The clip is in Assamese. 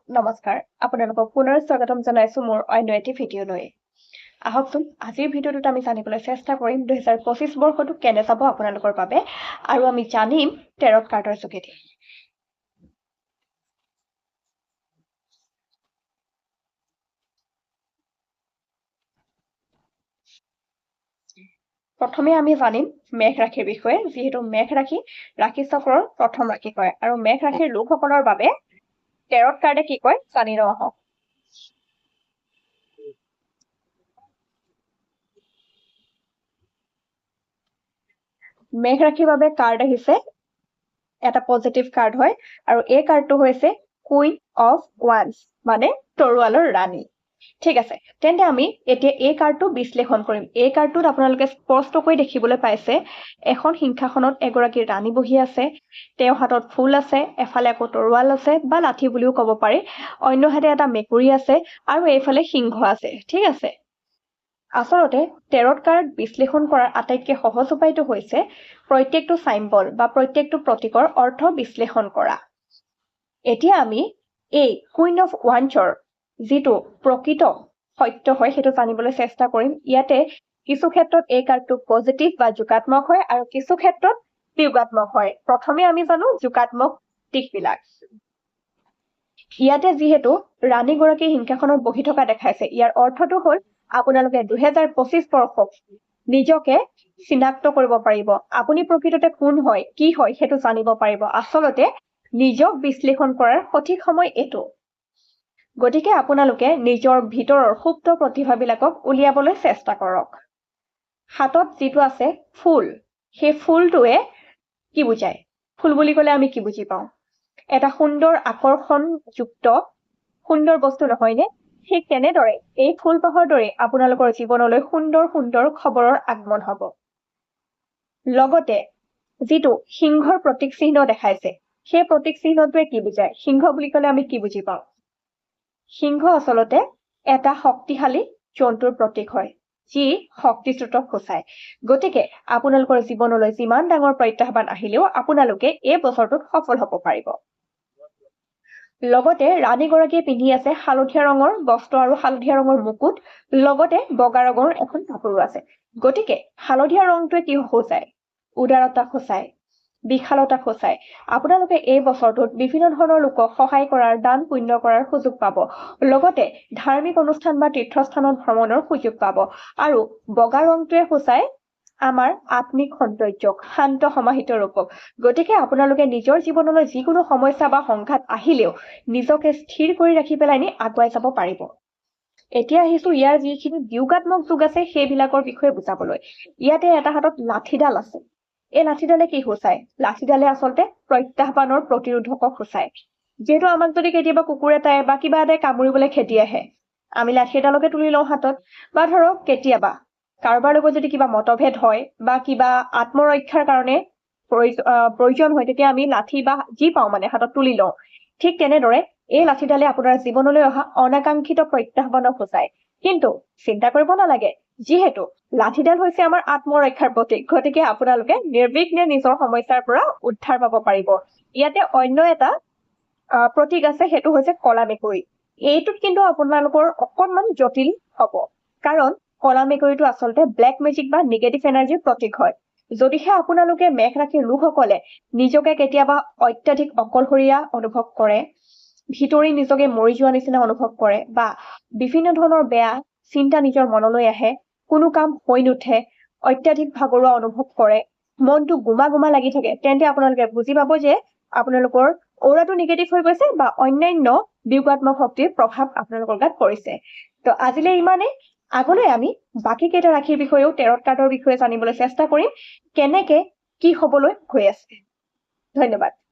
নমস্কাৰ আপোনালোকক পুনৰ স্বাগতম জনাইছো মোৰ অন্য এটি ভিডিঅ'লৈ আহকচোন আজিৰ ভিডিঅ'টোত আমি জানিবলৈ চেষ্টা কৰিম 2025 বৰ্ষটো কেনে যাব আপোনালোকৰ বাবে আৰু আমি জানিম টেৰট কাৰ্ডৰ যোগেদি প্ৰথমে আমি জানিম মেঘ ৰাশিৰ বিষয়ে যিহেতু মেঘ ৰাশি ৰাশি চক্ৰৰ প্ৰথম ৰাশি কয় আৰু মেঘ ৰাশিৰ লোকসকলৰ বাবে টেৰট কাৰ্ডে কি কয় জানি লওঁ আহক মেঘ ৰাশিৰ বাবে কাৰ্ড আহিছে এটা পজিটিভ কাৰ্ড হয় আৰু এই কাৰ্ডটো হৈছে কুইন অফ ওৱান্স মানে তৰোৱালৰ ৰাণী ঠিক আছে তেন্তে আমি এতিয়া এই কাৰ্ডটো বিশ্লেষণ কৰিম এই কাৰ্ডটোত আপোনালোকে স্পষ্টকৈ দেখিবলৈ পাইছে এখন সিংহাসনত এগৰাকী ৰাণী বহি আছে তেওঁৰ হাতত ফুল আছে এফালে আকৌ তৰোৱাল আছে বা লাঠি বুলিও ক'ব পাৰি অন্য হাতে এটা মেকুৰী আছে আৰু এইফালে সিংহ আছে ঠিক আছে আচলতে টেৰট কাৰ্ড বিশ্লেষণ কৰাৰ আটাইতকৈ সহজ উপায়টো হৈছে প্ৰত্যেকটো সাইম্বল বা প্ৰত্যেকটো প্ৰতীকৰ অৰ্থ বিশ্লেষণ কৰা এতিয়া আমি এই কুইন অফ ওৱান্সৰ যিটো প্ৰকৃত সত্য হয় সেইটো জানিবলৈ চেষ্টা কৰিম ইয়াতে কিছু ক্ষেত্ৰত এই কাৰ্ডটো পজিটিভ বা যোগাত্মক হয় আৰু কিছু ক্ষেত্ৰত বিয়োগাত্মক হয় প্ৰথমে আমি জানো যোগাত্মক দিশবিলাক ইয়াতে যিহেতু ৰাণীগৰাকী সিংহাসনত বহি থকা দেখাইছে ইয়াৰ অৰ্থটো হ'ল আপোনালোকে 2025 বৰ্ষক নিজকে চিনাক্ত কৰিব পাৰিব আপুনি প্ৰকৃততে কোন হয় কি হয় সেইটো জানিব পাৰিব আচলতে নিজক বিশ্লেষণ কৰাৰ সঠিক সময় এইটো গতিকে আপোনালোকে নিজৰ ভিতৰৰ সুপ্ত প্ৰতিভাবিলাকক উলিয়াবলৈ চেষ্টা কৰক হাতত যিটো আছে ফুল সেই ফুলটোৱে কি বুজায় ফুল বুলি ক'লে আমি কি বুজি পাওঁ এটা সুন্দৰ আকৰ্ষণযুক্ত সুন্দৰ বস্তু নহয়নে ঠিক তেনেদৰে এই ফুলপাহৰ দৰে আপোনালোকৰ জীৱনলৈ সুন্দৰ সুন্দৰ খবৰৰ আগমন হ'ব লগতে যিটো সিংহৰ প্ৰতীক চিহ্ন দেখাইছে সেই প্ৰতীক চিহ্নটোৱে কি বুজায় সিংহ বুলি ক'লে আমি কি বুজি পাওঁ সিংহ আচলতে এটা শক্তিশালী জন্তুৰ প্ৰতীক হয় যি শক্তিস্ৰোতক সূচায় গতিকে আপোনালোকৰ জীৱনলৈ যিমান ডাঙৰ প্ৰত্যাহ্বান আহিলেও আপোনালোকে এই বছৰটোত সফল হ'ব পাৰিব লগতে ৰাণীগৰাকীয়ে পিন্ধি আছে হালধীয়া ৰঙৰ বস্ত্ৰ আৰু হালধীয়া ৰঙৰ মুকুট লগতে বগা ৰঙৰ এখন কাপোৰো আছে গতিকে হালধীয়া ৰংটোৱে কি সূচায় উদাৰতা সূচায় বিশালতা সূচায় আপোনালোকে এই বছৰটোত বিভিন্ন ধৰণৰ লোকক সহায় কৰাৰ দান পুণ্য কৰাৰ সুযোগ পাব লগতে ধাৰ্মিক অনুষ্ঠান বা তীৰ্থস্থানত ভ্ৰমণৰ সুযোগ পাব আৰু বগা ৰংটোৱে সূচায় আমাৰ আত্মিক সৌন্দৰ্যক শান্ত সমাহিত ৰূপক গতিকে আপোনালোকে নিজৰ জীৱনলৈ যিকোনো সমস্যা বা সংঘাত আহিলেও নিজকে স্থিৰ কৰি ৰাখি পেলাই আগুৱাই যাব পাৰিব এতিয়া আহিছো ইয়াৰ যিখিনি বিয়োগাত্মক যোগ আছে সেইবিলাকৰ বিষয়ে বুজাবলৈ ইয়াতে এটা হাতত লাঠিডাল আছে এই লাঠিডালে কি সূচায় লাঠিডালে আচলতে প্ৰত্যাহ্বানৰ প্ৰতিৰোধকক সূচায় যিহেতু আমাক যদি কেতিয়াবা কুকুৰ এটাই বা কিবা এটাই কামুৰিবলৈ খেদি আহে আমি লাঠি এডালকে তুলি লওঁ হাতত বা ধৰক কেতিয়াবা কাৰোবাৰ লগত যদি কিবা মতভেদ হয় বা কিবা আত্মৰক্ষাৰ কাৰণে প্ৰয়োজন হয় তেতিয়া আমি লাঠি বা যি পাওঁ মানে হাতত তুলি লওঁ ঠিক তেনেদৰে এই লাঠিডালে আপোনাৰ জীৱনলৈ অহা অনাকাংক্ষিত প্ৰত্যাহ্বানক সূচায় কিন্তু চিন্তা কৰিব নালাগে যিহেতু লাঠিডাল হৈছে আমাৰ আত্মৰক্ষাৰ প্ৰতীক গতিকে আপোনালোকে নিৰ্বিঘ্নে নিজৰ সমস্যাৰ পৰা উদ্ধাৰ পাব পাৰিব ইয়াতে অন্য এটা প্ৰতীক আছে সেইটো হৈছে কলা মেকুৰী এইটোত কিন্তু আপোনালোকৰ অকণমান জটিল হ'ব কাৰণ কলা মেকুৰীটো আচলতে ব্লেক মেজিক বা নিগেটিভ এনাৰ্জিৰ প্ৰতীক হয় যদিহে আপোনালোকে মেঘ ৰাশিৰ লোকসকলে নিজকে কেতিয়াবা অত্যাধিক অকলশৰীয়া অনুভৱ কৰে ভিতৰি নিজকে মৰি যোৱা নিচিনা অনুভৱ কৰে বা বিভিন্ন ধৰণৰ বেয়া চিন্তা নিজৰ মনলৈ আহে কোনো কাম হৈ নুঠে অত্যাধিক ভাগৰুৱা অনুভৱ কৰে মনটো গুমা গুমা লাগি থাকে তেন্তে আপোনালোকে বুজি পাব যে আপোনালোকৰ অৰাটো নিগেটিভ হৈ গৈছে বা অন্যান্য বিয়োগাত্মক শক্তিৰ প্ৰভাৱ আপোনালোকৰ গাত পৰিছে তো আজিলৈ ইমানেই আগলৈ আমি বাকি কেইটা ৰাশিৰ বিষয়েও টেৰট কাৰ্ডৰ বিষয়ে জানিবলৈ চেষ্টা কৰিম কেনেকে কি হ'বলৈ গৈ আছে ধন্যবাদ